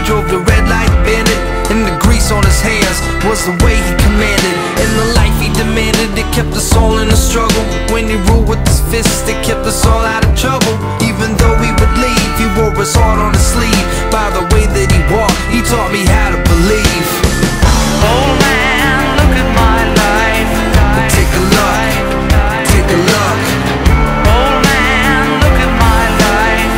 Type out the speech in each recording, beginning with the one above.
drove the red light bandit, and the grease on his hands was the way he commanded. And the life he demanded, it kept us all in a struggle. When he ruled with his fists, it kept us all out of trouble. Even though he would leave, he wore his heart on his sleeve. By the way that he walked, he taught me how to believe. Oh man, look at my life. Take a look, take a look. Oh man, look at my life.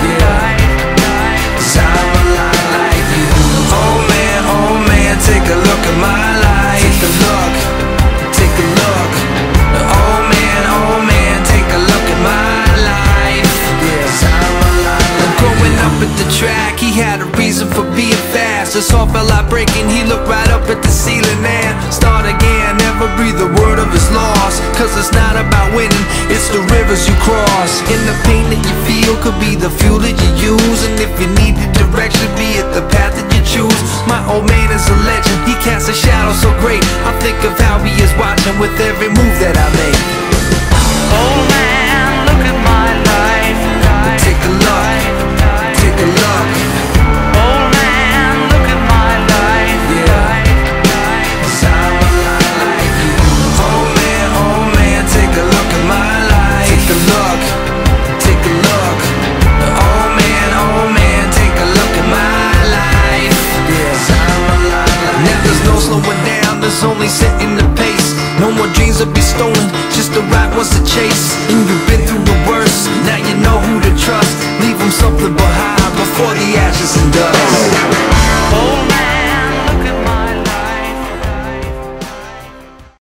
Cause I'm a lot like you. Oh man, take a look at my life. Take a look, take a look. Oh man, take a look at my life. Cause I'm a lot like growing up at the track, he had a reason for being fast. His heart felt like breaking, he looked right up at the ceiling and start again, never breathe a word of his loss. Cause it's not about winning, it's the rivers you cross. And the pain that you feel could be the fuel that you use. And if you need the direction, be it the path that you choose. My old man is a legend, he casts a shadow so great. I think of how he is watching with every move that I make. Oh man, look at my life. Take a look, take a look. Oh man, look at my life. Cause I'm a lot like you. Oh man, take a look at my life. Take a look, take a look. Oh man, take a look at my life. Cause I'm a lot like you. Now there's no slowing down, there's only setting the pace. No more dreams will be stolen, just the right ones to chase. And you've been through the worst, now you know who to trust. Leave them something behind before the ashes and dust.